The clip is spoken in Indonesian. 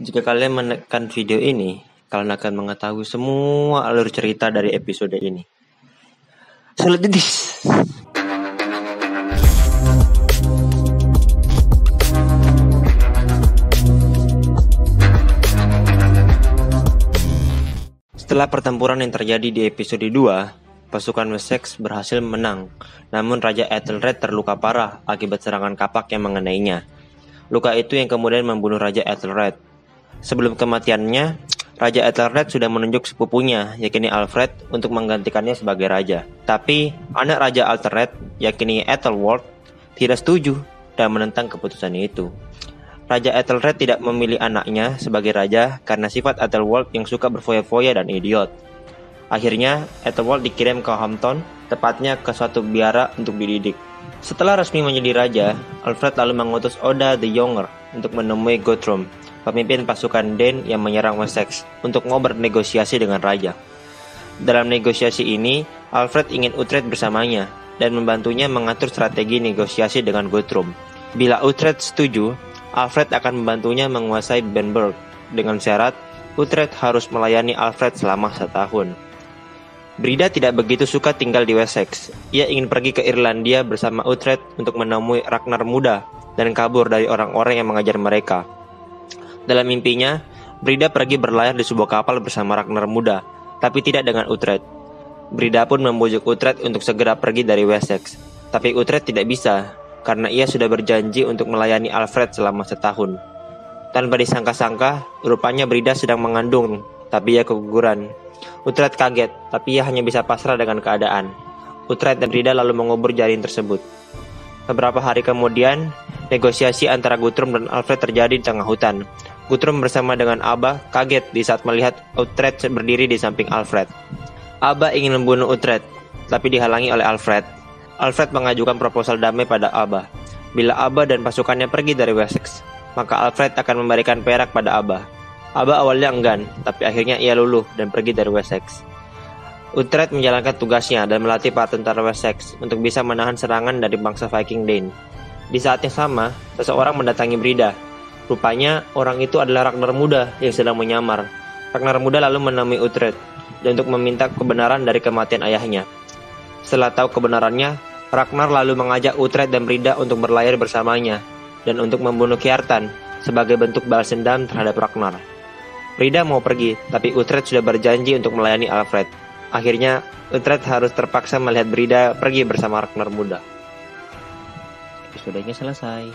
Jika kalian menekan video ini, kalian akan mengetahui semua alur cerita dari episode ini. Selanjutnya. Setelah pertempuran yang terjadi di episode 2, pasukan Wessex berhasil menang, namun Raja Ethelred terluka parah akibat serangan kapak yang mengenainya. Luka itu yang kemudian membunuh Raja Ethelred. Sebelum kematiannya, Raja Ethelred sudah menunjuk sepupunya, yakni Alfred, untuk menggantikannya sebagai raja. Tapi, anak Raja Ethelred, yakni Ethelwald, tidak setuju dan menentang keputusan itu. Raja Ethelred tidak memilih anaknya sebagai raja karena sifat Ethelwald yang suka berfoya-foya dan idiot. Akhirnya, Ethelwald dikirim ke Hampton, tepatnya ke suatu biara untuk dididik. Setelah resmi menjadi raja, Alfred lalu mengutus Oda the Younger untuk menemui Guthrum, pemimpin pasukan Dane yang menyerang Wessex, untuk mau bernegosiasi dengan raja. Dalam negosiasi ini, Alfred ingin Uhtred bersamanya dan membantunya mengatur strategi negosiasi dengan Guthrum. Bila Uhtred setuju, Alfred akan membantunya menguasai Bamburgh dengan syarat Uhtred harus melayani Alfred selama 1 tahun. Brida tidak begitu suka tinggal di Wessex. Ia ingin pergi ke Irlandia bersama Uhtred untuk menemui Ragnar Muda dan kabur dari orang-orang yang mengajar mereka. Dalam mimpinya, Brida pergi berlayar di sebuah kapal bersama Ragnar Muda, tapi tidak dengan Uhtred. Brida pun membujuk Uhtred untuk segera pergi dari Wessex, tapi Uhtred tidak bisa karena ia sudah berjanji untuk melayani Alfred selama 1 tahun. Tanpa disangka-sangka, rupanya Brida sedang mengandung, tapi ia keguguran. Uhtred kaget, tapi ia hanya bisa pasrah dengan keadaan. Uhtred dan Brida lalu mengubur janin tersebut. Beberapa hari kemudian, negosiasi antara Guthrum dan Alfred terjadi di tengah hutan. Guthrum bersama dengan Abba kaget di saat melihat Uhtred berdiri di samping Alfred. Abba ingin membunuh Uhtred, tapi dihalangi oleh Alfred. Alfred mengajukan proposal damai pada Abba. Bila Abba dan pasukannya pergi dari Wessex, maka Alfred akan memberikan perak pada Abba. Abba awalnya enggan, tapi akhirnya ia luluh dan pergi dari Wessex. Uhtred menjalankan tugasnya dan melatih para tentara Wessex untuk bisa menahan serangan dari bangsa Viking Dane. Di saat yang sama, seseorang mendatangi Brida. Rupanya, orang itu adalah Ragnar Muda yang sedang menyamar. Ragnar Muda lalu menemui Uhtred dan untuk meminta kebenaran dari kematian ayahnya. Setelah tahu kebenarannya, Ragnar lalu mengajak Uhtred dan Brida untuk berlayar bersamanya dan untuk membunuh Kjartan sebagai bentuk balas dendam terhadap Ragnar. Brida mau pergi, tapi Uhtred sudah berjanji untuk melayani Alfred. Akhirnya, Uhtred harus terpaksa melihat Brida pergi bersama Ragnar Muda. Episodenya selesai.